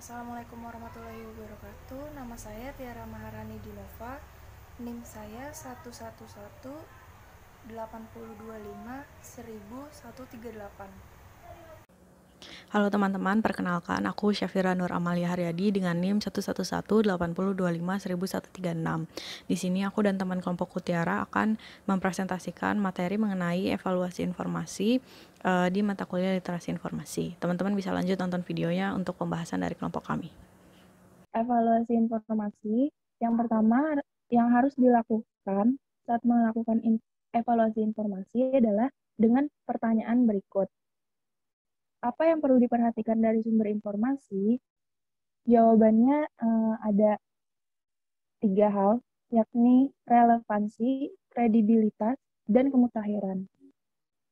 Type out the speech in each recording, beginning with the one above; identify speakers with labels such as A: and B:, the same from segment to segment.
A: Assalamualaikum warahmatullahi wabarakatuh. Nama saya Tiara Maharani Dinova. NIM saya 11180251138.
B: Halo teman-teman, perkenalkan aku Syafira Nur Amalia Haryadi dengan NIM 1118020511136. Di sini aku dan teman kelompokku Tiara akan mempresentasikan materi mengenai evaluasi informasi di mata kuliah literasi informasi. Teman-teman bisa lanjut nonton videonya untuk pembahasan dari kelompok kami.
C: Evaluasi informasi, yang pertama yang harus dilakukan saat melakukan evaluasi informasi adalah dengan pertanyaan berikut. Apa yang perlu diperhatikan dari sumber informasi? Jawabannya ada 3 hal, yakni relevansi, kredibilitas, dan kemutahiran.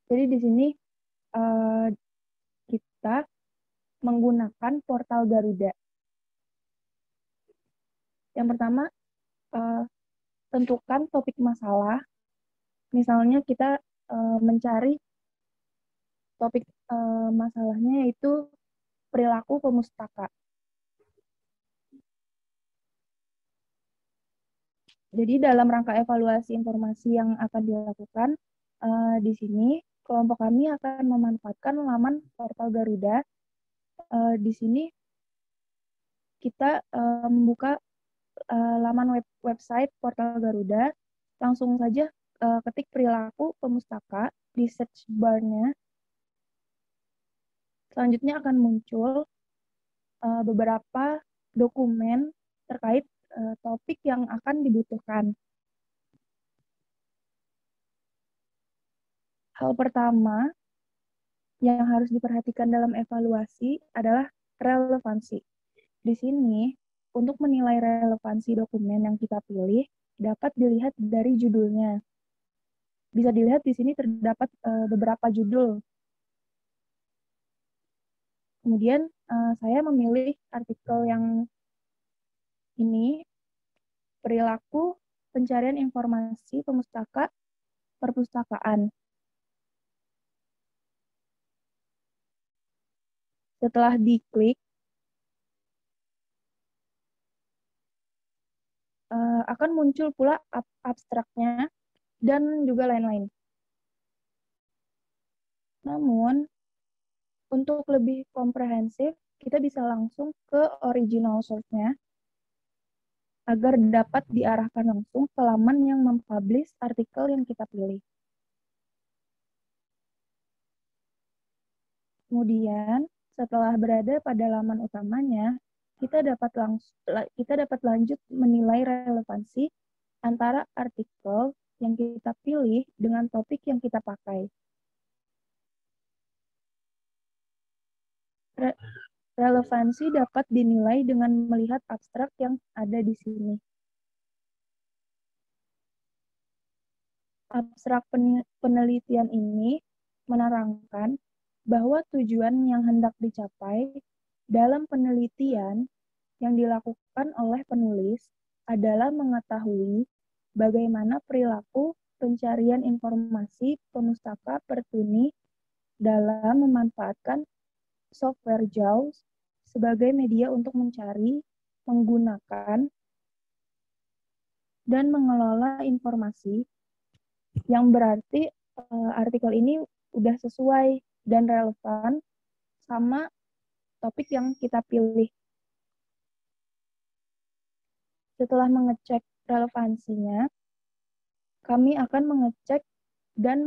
C: Jadi di sini kita menggunakan portal Garuda. Yang pertama, tentukan topik masalah. Misalnya kita mencari topik masalahnya yaitu perilaku pemustaka. Jadi dalam rangka evaluasi informasi yang akan dilakukan di sini, kelompok kami akan memanfaatkan laman portal Garuda. Di sini kita membuka laman website portal Garuda. Langsung saja ketik perilaku pemustaka di search bar-nya. Selanjutnya akan muncul beberapa dokumen terkait topik yang akan dibutuhkan. Hal pertama yang harus diperhatikan dalam evaluasi adalah relevansi. Di sini, untuk menilai relevansi dokumen yang kita pilih, dapat dilihat dari judulnya. Bisa dilihat di sini terdapat beberapa judul. Kemudian saya memilih artikel yang ini, perilaku pencarian informasi pemustaka perpustakaan. Setelah diklik, akan muncul pula abstraknya dan juga lain-lain. Namun, untuk lebih komprehensif, kita bisa langsung ke original source-nya agar dapat diarahkan langsung ke laman yang mempublish artikel yang kita pilih. Kemudian, setelah berada pada laman utamanya, kita dapat lanjut menilai relevansi antara artikel yang kita pilih dengan topik yang kita pakai. Relevansi dapat dinilai dengan melihat abstrak yang ada di sini. Abstrak penelitian ini menerangkan bahwa tujuan yang hendak dicapai dalam penelitian yang dilakukan oleh penulis adalah mengetahui bagaimana perilaku pencarian informasi pemustaka pertuni dalam memanfaatkan software JAWS sebagai media untuk mencari, menggunakan, dan mengelola informasi, yang berarti artikel ini udah sesuai dan relevan sama topik yang kita pilih. Setelah mengecek relevansinya, kami akan mengecek dan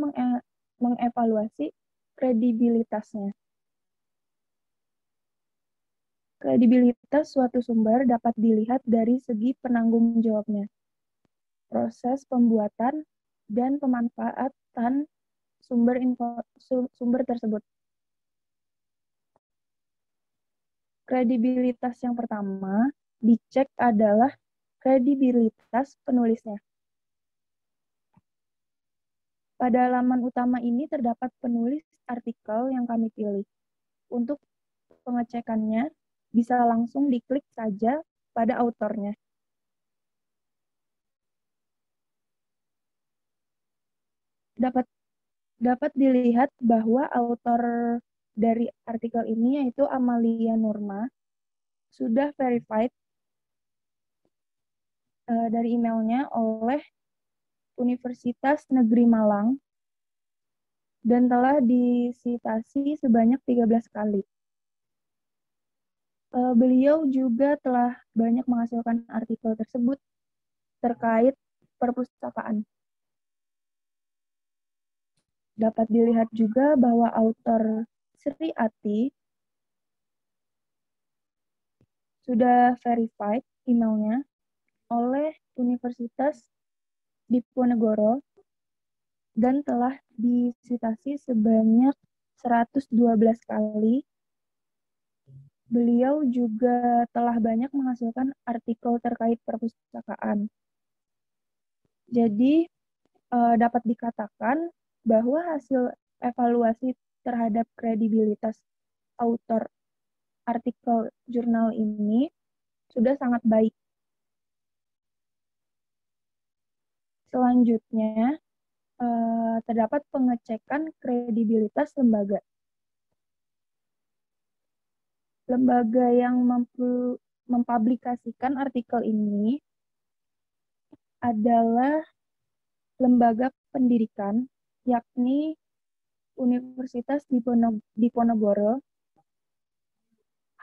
C: mengevaluasi kredibilitasnya. Kredibilitas suatu sumber dapat dilihat dari segi penanggung jawabnya, proses pembuatan, dan pemanfaatan sumber tersebut. Kredibilitas yang pertama dicek adalah kredibilitas penulisnya. Pada laman utama ini terdapat penulis artikel yang kami pilih. Untuk pengecekannya, bisa langsung diklik saja pada autornya. Dapat dilihat bahwa autor dari artikel ini yaitu Amalia Nurma. sudah verified dari emailnya oleh Universitas Negeri Malang dan telah disitasi sebanyak 13 kali. Beliau juga telah banyak menghasilkan artikel tersebut terkait perpustakaan. Dapat dilihat juga bahwa author Sri Ati sudah verified emailnya oleh Universitas Diponegoro dan telah disitasi sebanyak 112 kali. Beliau juga telah banyak menghasilkan artikel terkait perpustakaan. Jadi, dapat dikatakan bahwa hasil evaluasi terhadap kredibilitas autor artikel jurnal ini sudah sangat baik. Selanjutnya, terdapat pengecekan kredibilitas lembaga. Lembaga yang mempublikasikan artikel ini adalah lembaga pendidikan, yakni Universitas Diponegoro.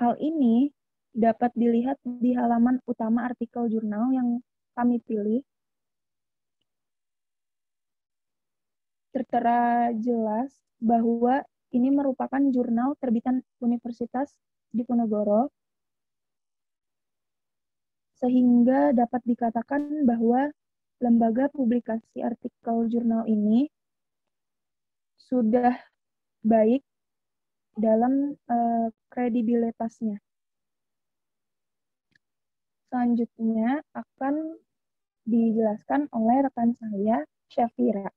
C: Hal ini dapat dilihat di halaman utama artikel jurnal yang kami pilih. Tertera jelas bahwa ini merupakan jurnal terbitan Universitas Diponegoro, sehingga dapat dikatakan bahwa lembaga publikasi artikel jurnal ini sudah baik dalam kredibilitasnya. Selanjutnya akan dijelaskan oleh rekan saya, Syafira.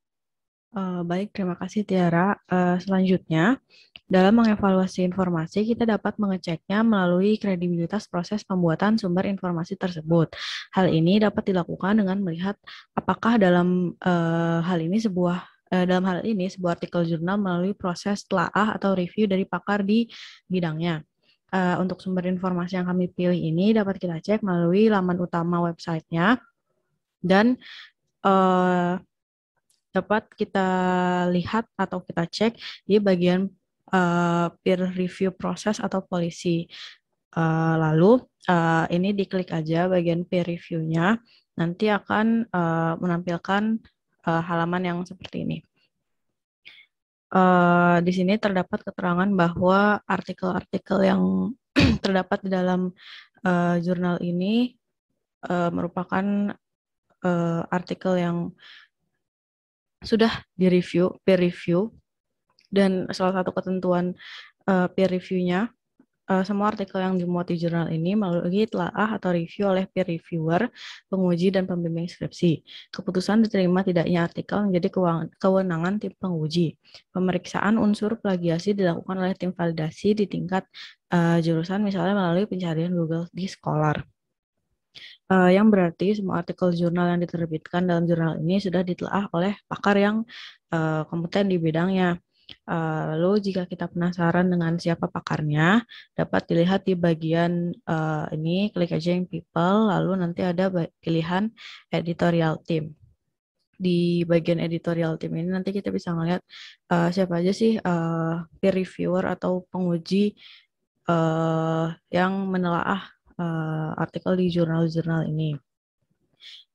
B: Baik, terima kasih Tiara. Selanjutnya, dalam mengevaluasi informasi, kita dapat mengeceknya melalui kredibilitas proses pembuatan sumber informasi tersebut. Hal ini dapat dilakukan dengan melihat apakah dalam hal ini sebuah artikel jurnal melalui proses telaah atau review dari pakar di bidangnya. Untuk sumber informasi yang kami pilih ini dapat kita cek melalui laman utama websitenya dan dapat kita lihat atau kita cek di bagian peer review proses atau polisi. Lalu ini diklik aja bagian peer review-nya, nanti akan menampilkan halaman yang seperti ini. Di sini terdapat keterangan bahwa artikel-artikel yang terdapat di dalam jurnal ini merupakan artikel yang sudah direview, peer review, dan salah satu ketentuan peer review-nya, semua artikel yang dimuat di jurnal ini melalui telaah atau review oleh peer reviewer, penguji, dan pembimbing skripsi. Keputusan diterima tidaknya artikel menjadi kewenangan tim penguji. Pemeriksaan unsur plagiasi dilakukan oleh tim validasi di tingkat jurusan, misalnya melalui pencarian Google di Scholar. Yang berarti semua artikel jurnal yang diterbitkan dalam jurnal ini sudah ditelaah oleh pakar yang kompeten di bidangnya. Lalu jika kita penasaran dengan siapa pakarnya, dapat dilihat di bagian ini, klik aja yang people, lalu nanti ada pilihan editorial team. Di bagian editorial team ini nanti kita bisa melihat siapa aja sih peer reviewer atau penguji yang menelaah artikel di jurnal-jurnal ini.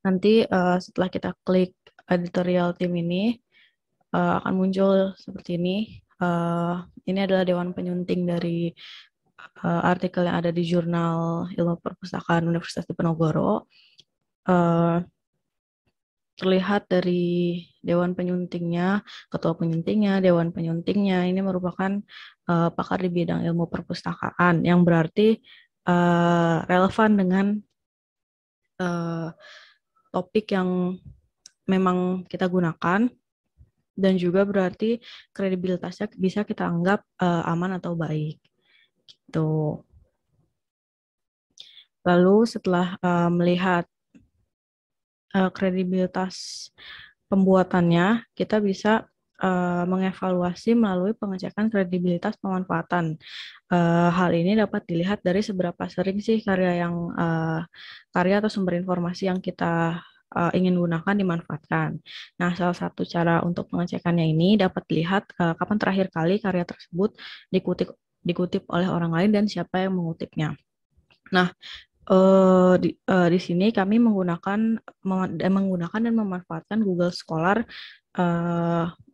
B: Nanti setelah kita klik editorial team ini, akan muncul seperti ini. Ini adalah dewan penyunting dari artikel yang ada di jurnal Ilmu Perpustakaan Universitas Diponegoro. Terlihat dari dewan penyuntingnya, ketua penyuntingnya, dewan penyuntingnya, ini merupakan pakar di bidang ilmu perpustakaan, yang berarti relevan dengan topik yang memang kita gunakan, dan juga berarti kredibilitasnya bisa kita anggap aman atau baik. Gitu. Lalu setelah melihat kredibilitas pembuatannya, kita bisa mengevaluasi melalui pengecekan kredibilitas pemanfaatan. Hal ini dapat dilihat dari seberapa sering sih karya atau sumber informasi yang kita ingin gunakan dimanfaatkan. Nah, salah satu cara untuk pengecekannya ini dapat dilihat kapan terakhir kali karya tersebut dikutip oleh orang lain dan siapa yang mengutipnya. Nah, di sini kami menggunakan dan memanfaatkan Google Scholar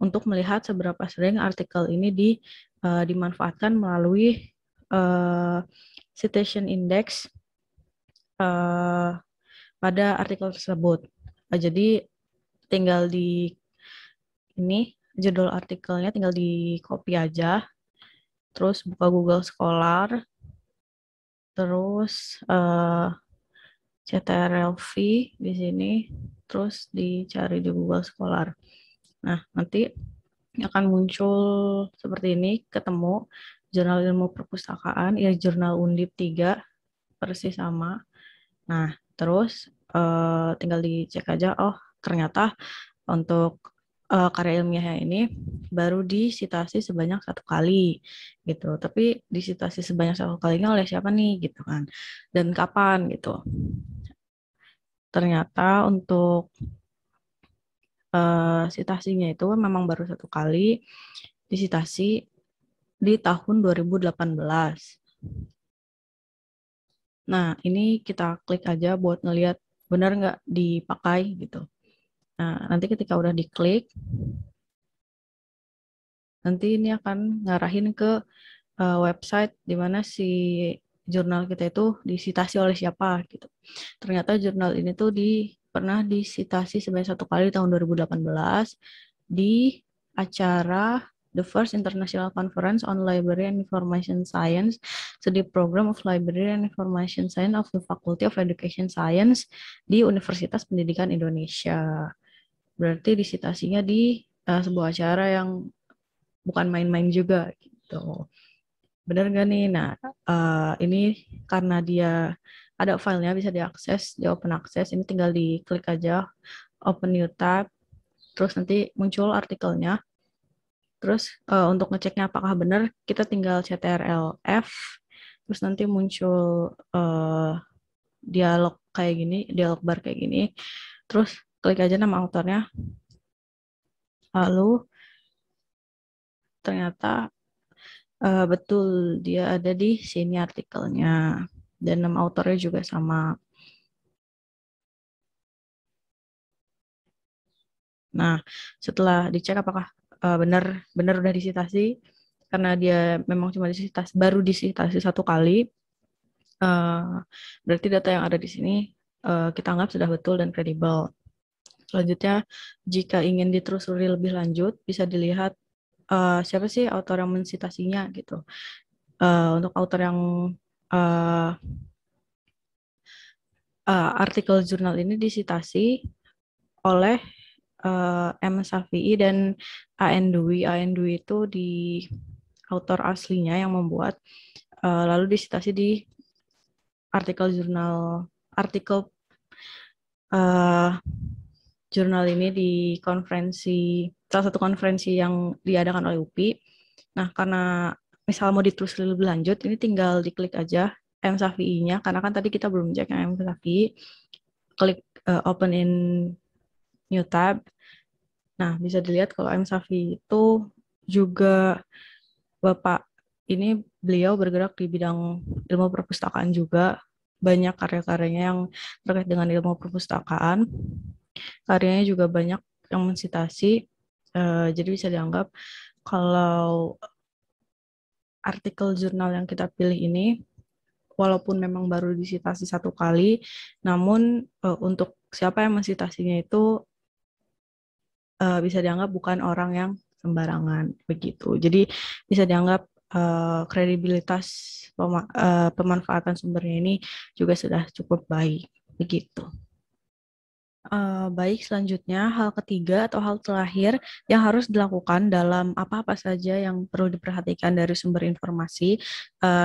B: untuk melihat seberapa sering artikel ini dimanfaatkan melalui citation index pada artikel tersebut. Jadi tinggal ini judul artikelnya tinggal di copy aja, terus buka Google Scholar, terus CTRL-V di sini, terus dicari di Google Scholar. Nah, nanti akan muncul seperti ini, ketemu Jurnal Ilmu Perpustakaan, ya Jurnal Undip 3, persis sama. Nah, terus tinggal dicek aja, oh ternyata untuk karya ilmiahnya ini baru disitasi sebanyak 1 kali gitu. Tapi disitasi sebanyak 1 kalinya oleh siapa nih gitu kan? Dan kapan gitu. Ternyata untuk sitasinya itu memang baru 1 kali disitasi di tahun 2018. Nah, ini kita klik aja buat ngelihat benar nggak dipakai gitu. Nah, nanti ketika udah diklik, nanti ini akan ngarahin ke website di mana si jurnal kita itu disitasi oleh siapa gitu. Ternyata jurnal ini tuh pernah disitasi sebanyak 1 kali tahun 2018 di acara The First International Conference on Library and Information Science, studi program of Library and Information Science of the Faculty of Education Science di Universitas Pendidikan Indonesia. Berarti disitasinya di sebuah acara yang bukan main-main juga gitu. Benar nggak nih? Nah, ini karena dia ada filenya bisa diakses, di open access, ini tinggal diklik aja open new tab, terus nanti muncul artikelnya. Terus untuk ngeceknya apakah benar, kita tinggal CTRL F, terus nanti muncul dialog kayak gini, dialog bar kayak gini. Terus klik aja nama autornya. Lalu ternyata betul dia ada di sini artikelnya. Dan nama autornya juga sama. Nah, setelah dicek apakah benar udah disitasi, karena dia memang cuma baru disitasi 1 kali, berarti data yang ada di sini kita anggap sudah betul dan kredibel. Selanjutnya, jika ingin ditelusuri lebih lanjut, bisa dilihat siapa sih autor yang mensitasinya gitu. Untuk autor yang artikel jurnal ini disitasi oleh M. Safi'i dan A.N. Dwi. A.N. Dwi itu di autor aslinya yang membuat, lalu disitasi di artikel jurnal ini di salah satu konferensi yang diadakan oleh UPI. Nah, karena misal mau ditelusuri lebih lanjut, ini tinggal diklik aja M. Safi'i-nya, karena kan tadi kita belum cek yang M. Safi'i. Klik open in new tab. Nah, bisa dilihat kalau M. Safi'i itu juga Bapak ini, beliau bergerak di bidang ilmu perpustakaan juga. Banyak karya-karyanya yang terkait dengan ilmu perpustakaan. Karyanya juga banyak yang mensitasi. Jadi bisa dianggap kalau artikel jurnal yang kita pilih ini, walaupun memang baru disitasi 1 kali, namun untuk siapa yang mensitasinya itu bisa dianggap bukan orang yang sembarangan begitu. Jadi bisa dianggap kredibilitas pemanfaatan sumbernya ini juga sudah cukup baik begitu. Baik, selanjutnya hal ketiga atau hal terakhir yang harus dilakukan dalam apa-apa saja yang perlu diperhatikan dari sumber informasi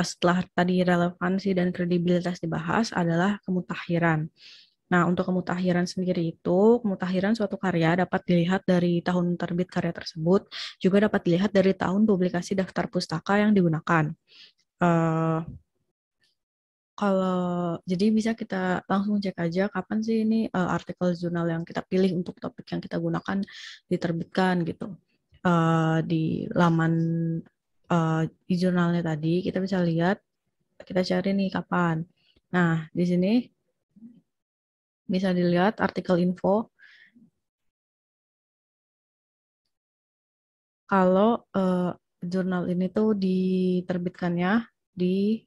B: setelah tadi relevansi dan kredibilitas dibahas adalah kemutakhiran. Nah, untuk kemutakhiran sendiri itu, kemutakhiran suatu karya dapat dilihat dari tahun terbit karya tersebut, juga dapat dilihat dari tahun publikasi daftar pustaka yang digunakan. Eh, Kalau jadi bisa kita langsung cek aja kapan sih ini artikel jurnal yang kita pilih untuk topik yang kita gunakan diterbitkan gitu. Di laman di jurnalnya tadi kita bisa lihat, kita cari nih kapan. Nah, di sini bisa dilihat artikel info kalau jurnal ini tuh diterbitkannya di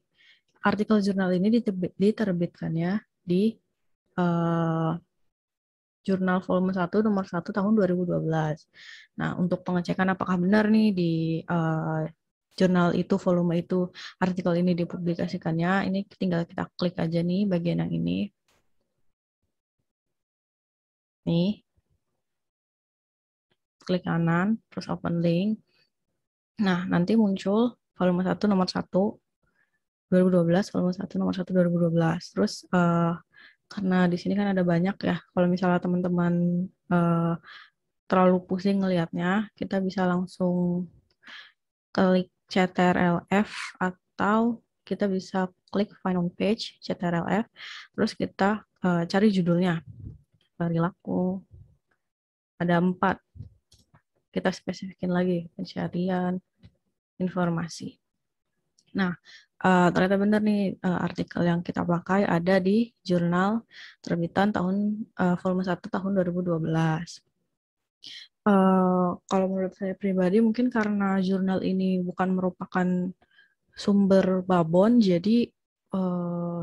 B: artikel jurnal ini diterbitkannya di eh, Jurnal Volume 1 nomor 1 tahun 2012. Nah, untuk pengecekan apakah benar nih di jurnal itu, volume itu, artikel ini dipublikasikannya, ini tinggal kita klik aja nih bagian yang ini. Nih, klik kanan, terus open link. Nah, nanti muncul volume 1 nomor 1 2012, volume 1 nomor 1 2012. Terus karena di sini kan ada banyak ya, kalau misalnya teman-teman terlalu pusing ngelihatnya, kita bisa langsung klik CTRL-F atau kita bisa klik Find on Page, CTRL-F, terus kita cari judulnya. Perilaku. Ada 4. Kita spesifikin lagi, pencarian informasi. Nah, ternyata benar nih artikel yang kita pakai ada di jurnal terbitan tahun volume 1 tahun 2012. Kalau menurut saya pribadi mungkin karena jurnal ini bukan merupakan sumber babon, jadi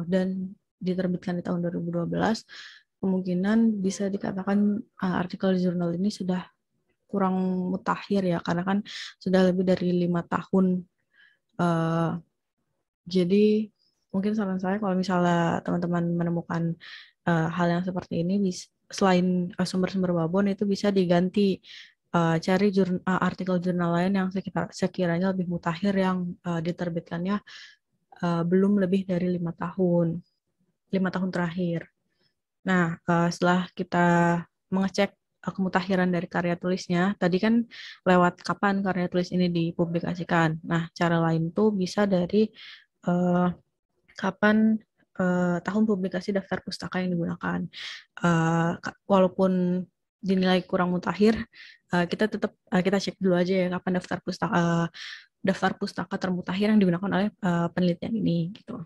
B: dan diterbitkan di tahun 2012, kemungkinan bisa dikatakan artikel jurnal ini sudah kurang mutakhir ya, karena kan sudah lebih dari 5 tahun. Uh, jadi mungkin saran saya kalau misalnya teman-teman menemukan hal yang seperti ini, selain sumber-sumber babon itu bisa diganti, cari artikel jurnal lain yang sekiranya lebih mutakhir yang diterbitkannya belum lebih dari 5 tahun terakhir. Nah, setelah kita mengecek kemutakhiran dari karya tulisnya, tadi kan lewat kapan karya tulis ini dipublikasikan. Nah, cara lain tuh bisa dari uh, kapan tahun publikasi daftar pustaka yang digunakan. Walaupun dinilai kurang mutakhir, kita tetap kita cek dulu aja ya kapan daftar pustaka termutakhir yang digunakan oleh penelitian ini gitu.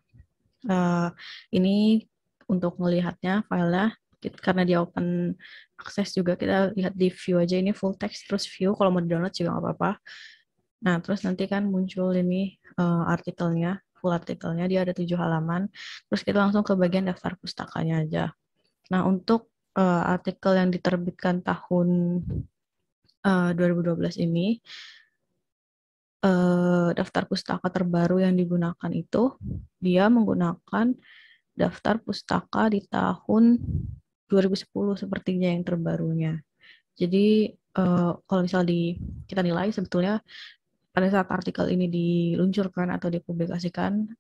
B: Ini untuk melihatnya filenya, karena dia open akses juga, kita lihat di view aja, ini full text terus view, kalau mau di download juga nggak apa-apa. Nah, terus nanti kan muncul ini artikelnya, full artikelnya, dia ada 7 halaman. Terus kita langsung ke bagian daftar pustakanya aja. Nah, untuk artikel yang diterbitkan tahun 2012 ini, daftar pustaka terbaru yang digunakan itu, dia menggunakan daftar pustaka di tahun 2010 sepertinya yang terbarunya. Jadi, kalau misal kita nilai sebetulnya pada saat artikel ini diluncurkan atau dipublikasikan,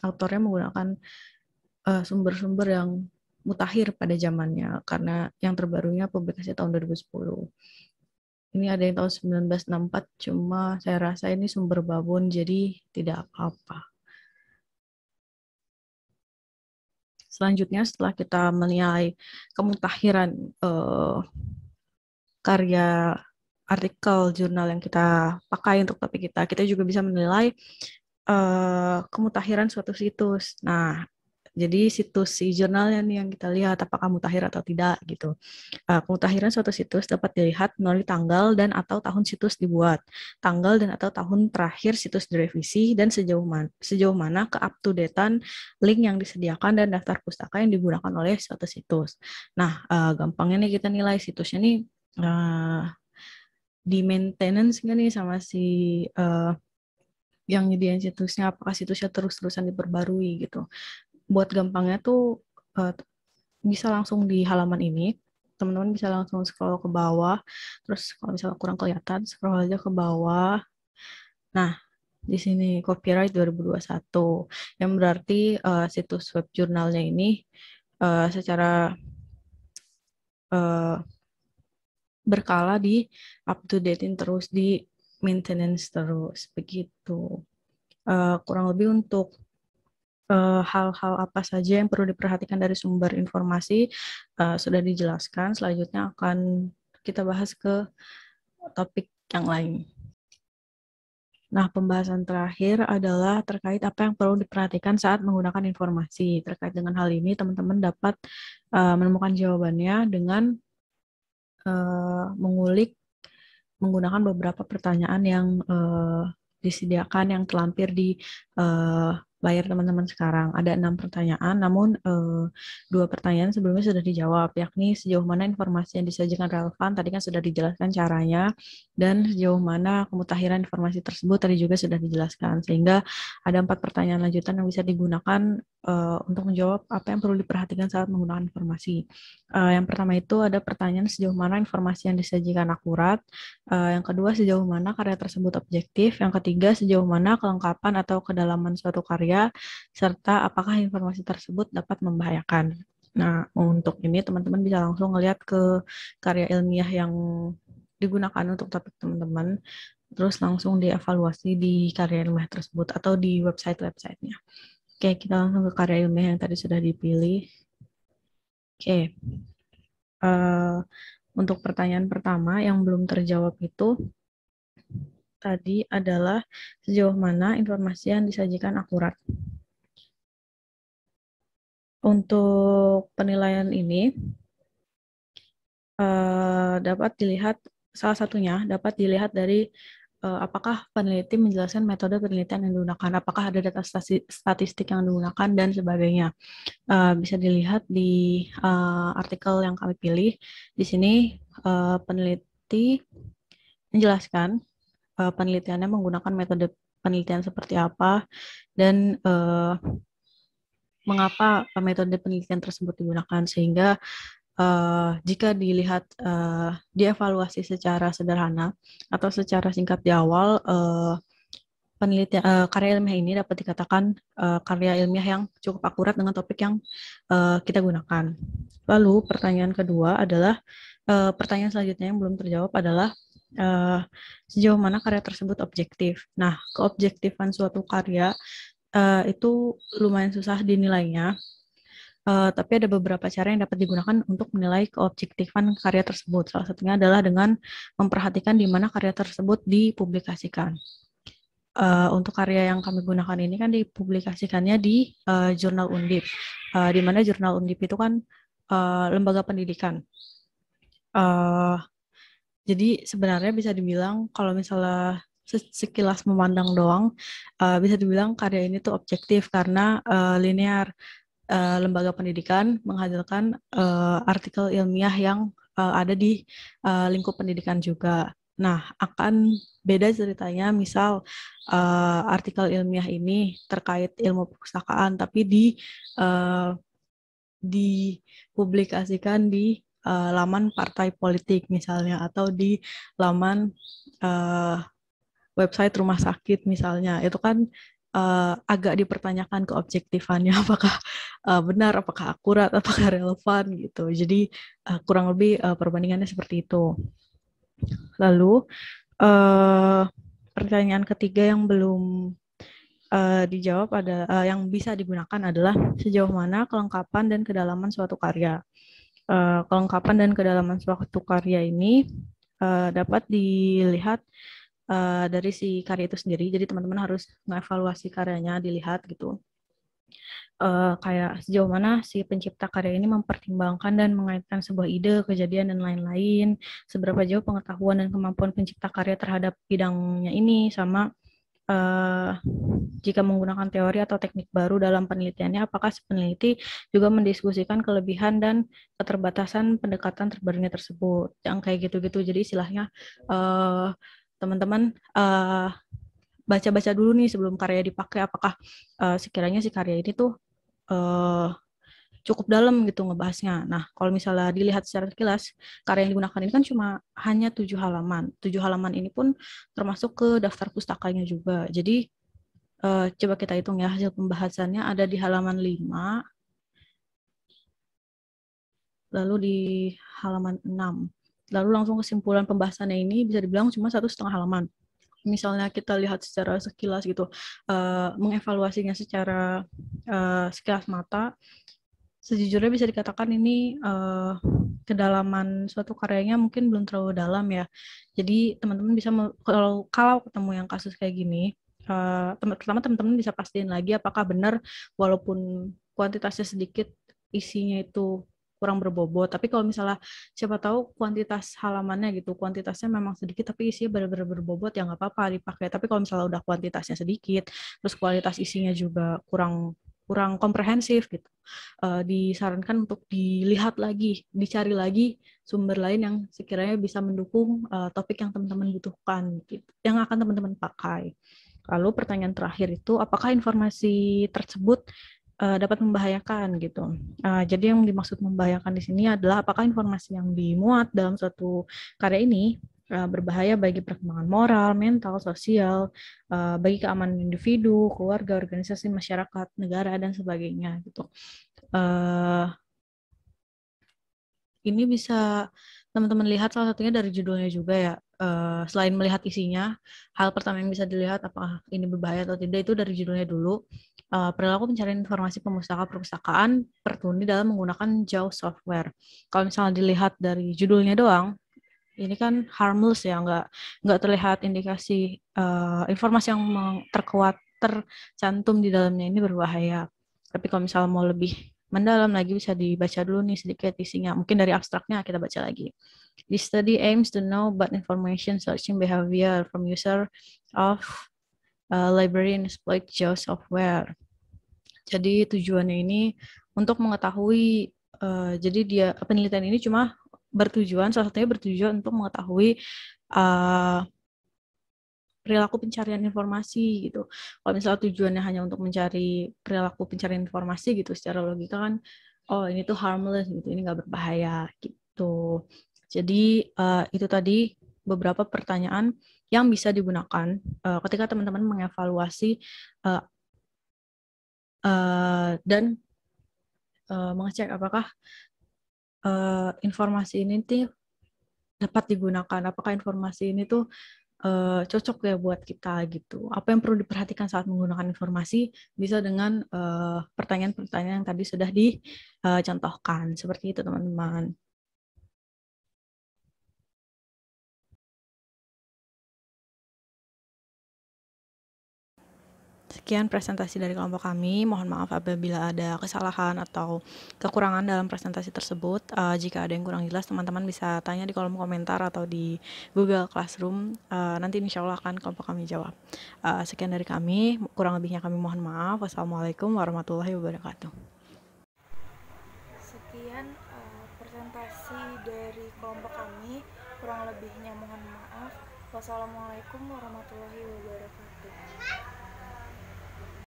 B: autornya menggunakan sumber-sumber yang mutakhir pada zamannya, karena yang terbarunya publikasi tahun 2010. Ini ada yang tahun 1964, cuma saya rasa ini sumber babon, jadi tidak apa-apa. Selanjutnya, setelah kita menilai kemutakhiran karya artikel jurnal yang kita pakai untuk topik kita, kita juga bisa menilai kemutakhiran suatu situs. Nah, jadi situs si jurnalnya nih yang kita lihat apakah mutakhir atau tidak gitu. Kemutakhiran suatu situs dapat dilihat melalui tanggal dan atau tahun situs dibuat, tanggal dan atau tahun terakhir situs direvisi, dan sejauh mana ke up to date-an link yang disediakan dan daftar pustaka yang digunakan oleh suatu situs. Nah, gampangnya nih kita nilai situsnya nih di maintenance nggak nih sama si yang nyediain situsnya, apakah situsnya terus-terusan diperbarui gitu. Buat gampangnya tuh bisa langsung di halaman ini, teman-teman bisa langsung scroll ke bawah, terus kalau misalnya kurang kelihatan, scroll aja ke bawah. Nah, di sini copyright 2021, yang berarti situs web jurnalnya ini secara berkala di up to datein terus, di maintenance terus begitu. Kurang lebih untuk hal-hal apa saja yang perlu diperhatikan dari sumber informasi sudah dijelaskan. Selanjutnya akan kita bahas ke topik yang lain. Nah, pembahasan terakhir adalah terkait apa yang perlu diperhatikan saat menggunakan informasi. Terkait dengan hal ini, teman-teman dapat menemukan jawabannya dengan mengulik menggunakan beberapa pertanyaan yang disediakan yang terlampir di layar teman-teman sekarang. Ada 6 pertanyaan, namun 2 pertanyaan sebelumnya sudah dijawab, yakni sejauh mana informasi yang disajikan relevan, tadi kan sudah dijelaskan caranya, dan sejauh mana kemutakhiran informasi tersebut tadi juga sudah dijelaskan. Sehingga ada 4 pertanyaan lanjutan yang bisa digunakan untuk menjawab apa yang perlu diperhatikan saat menggunakan informasi. Yang pertama itu ada pertanyaan sejauh mana informasi yang disajikan akurat, yang kedua sejauh mana karya tersebut objektif, yang ketiga sejauh mana kelengkapan atau kedalaman suatu karya, serta apakah informasi tersebut dapat membahayakan. Nah, untuk ini teman-teman bisa langsung melihat ke karya ilmiah yang digunakan untuk topik teman-teman, terus langsung dievaluasi di karya ilmiah tersebut atau di website-websitenya. Oke, kita langsung ke karya ilmiah yang tadi sudah dipilih. Oke, untuk pertanyaan pertama yang belum terjawab itu tadi adalah sejauh mana informasi yang disajikan akurat. Untuk penilaian ini dapat dilihat, salah satunya dapat dilihat dari apakah peneliti menjelaskan metode penelitian yang digunakan, apakah ada data statistik yang digunakan, dan sebagainya. Bisa dilihat di artikel yang kami pilih. Di sini peneliti menjelaskan penelitiannya menggunakan metode penelitian seperti apa, dan mengapa metode penelitian tersebut digunakan, sehingga jika dilihat dievaluasi secara sederhana atau secara singkat di awal, penelitian karya ilmiah ini dapat dikatakan karya ilmiah yang cukup akurat dengan topik yang kita gunakan. Lalu pertanyaan kedua adalah pertanyaan selanjutnya yang belum terjawab adalah sejauh mana karya tersebut objektif. Nah, keobjektifan suatu karya itu lumayan susah dinilainya. Tapi ada beberapa cara yang dapat digunakan untuk menilai keobjektifan karya tersebut. Salah satunya adalah dengan memperhatikan di mana karya tersebut dipublikasikan. Untuk karya yang kami gunakan ini kan dipublikasikannya di jurnal Undip, di mana jurnal Undip itu kan lembaga pendidikan. Jadi sebenarnya bisa dibilang kalau misalnya sekilas memandang doang, bisa dibilang karya ini tuh objektif karena linear. Lembaga pendidikan menghasilkan artikel ilmiah yang ada di lingkup pendidikan juga. Nah, akan beda ceritanya misal artikel ilmiah ini terkait ilmu perpustakaan, tapi dipublikasikan di laman partai politik misalnya, atau di laman website rumah sakit misalnya. Itu kan agak dipertanyakan keobjektifannya, apakah benar, apakah akurat, apakah relevan gitu. Jadi kurang lebih perbandingannya seperti itu. Lalu pertanyaan ketiga yang belum dijawab yang bisa digunakan adalah sejauh mana kelengkapan dan kedalaman suatu karya. Kelengkapan dan kedalaman suatu karya ini dapat dilihat dari si karya itu sendiri. Jadi teman-teman harus mengevaluasi karyanya, dilihat gitu. Kayak sejauh mana si pencipta karya ini mempertimbangkan dan mengaitkan sebuah ide, kejadian, dan lain-lain. Seberapa jauh pengetahuan dan kemampuan pencipta karya terhadap bidangnya ini, sama jika menggunakan teori atau teknik baru dalam penelitiannya, apakah si peneliti juga mendiskusikan kelebihan dan keterbatasan pendekatan terbarunya tersebut. Yang kayak gitu-gitu. Jadi istilahnya teman-teman baca-baca dulu nih sebelum karya dipakai, apakah sekiranya si karya ini tuh cukup dalam gitu ngebahasnya. Nah, kalau misalnya dilihat secara sekilas, karya yang digunakan ini kan cuma hanya 7 halaman. 7 halaman ini pun termasuk ke daftar pustakanya juga. Jadi coba kita hitung ya, hasil pembahasannya ada di halaman 5, lalu di halaman 6. Lalu langsung kesimpulan pembahasannya ini bisa dibilang cuma 1,5 halaman. Misalnya kita lihat secara sekilas gitu, mengevaluasinya secara sekilas mata, sejujurnya bisa dikatakan ini kedalaman suatu karyanya mungkin belum terlalu dalam ya. Jadi teman-teman bisa kalau ketemu yang kasus kayak gini, pertama teman-teman bisa pastiin lagi apakah benar walaupun kuantitasnya sedikit, isinya itu kurang berbobot. Tapi kalau misalnya siapa tahu kuantitas halamannya gitu, kuantitasnya memang sedikit tapi isinya benar-benar berbobot, ya nggak apa-apa dipakai. Tapi kalau misalnya udah kuantitasnya sedikit, terus kualitas isinya juga kurang komprehensif gitu, disarankan untuk dilihat lagi, dicari lagi sumber lain yang sekiranya bisa mendukung topik yang teman-teman butuhkan, gitu, yang akan teman-teman pakai. Lalu pertanyaan terakhir itu, apakah informasi tersebut dapat membahayakan gitu. Jadi yang dimaksud membahayakan di sini adalah apakah informasi yang dimuat dalam suatu karya ini berbahaya bagi perkembangan moral, mental, sosial, bagi keamanan individu, keluarga, organisasi, masyarakat, negara, dan sebagainya gitu. Ini bisa teman-teman lihat salah satunya dari judulnya juga ya. Selain melihat isinya, hal pertama yang bisa dilihat apakah ini berbahaya atau tidak itu dari judulnya dulu. Perilaku pencarian informasi perpustakaan tertunda dalam menggunakan JAWS software. Kalau misalnya dilihat dari judulnya doang, ini kan harmless ya, nggak terlihat indikasi informasi yang tercantum di dalamnya ini berbahaya. Tapi kalau misalnya mau lebih mendalam lagi bisa dibaca dulu nih sedikit isinya. Mungkin dari abstraknya kita baca lagi. This study aims to know about information searching behavior from user of library and exploit JAWS software. Jadi tujuannya ini untuk mengetahui, jadi penelitian ini cuma salah satunya bertujuan untuk mengetahui perilaku pencarian informasi gitu. Kalau misalnya tujuannya hanya untuk mencari perilaku pencarian informasi gitu, secara logika kan, oh ini tuh harmless gitu, ini nggak berbahaya gitu. Jadi itu tadi beberapa pertanyaan yang bisa digunakan ketika teman-teman mengevaluasi dan mengecek apakah informasi ini tuh dapat digunakan, apakah informasi ini tuh cocok ya buat kita gitu. Apa yang perlu diperhatikan saat menggunakan informasi bisa dengan pertanyaan-pertanyaan yang tadi sudah dicontohkan. Seperti itu teman-teman. Sekian presentasi dari kelompok kami. Mohon maaf apabila ada kesalahan atau kekurangan dalam presentasi tersebut. Jika ada yang kurang jelas, teman-teman bisa tanya di kolom komentar atau di Google Classroom. Nanti insya Allah akan kelompok kami jawab. Sekian dari kami. Kurang lebihnya kami mohon maaf. Wassalamualaikum warahmatullahi wabarakatuh.
A: Sekian presentasi dari kelompok kami. Kurang lebihnya mohon maaf. Wassalamualaikum warahmatullahi wabarakatuh.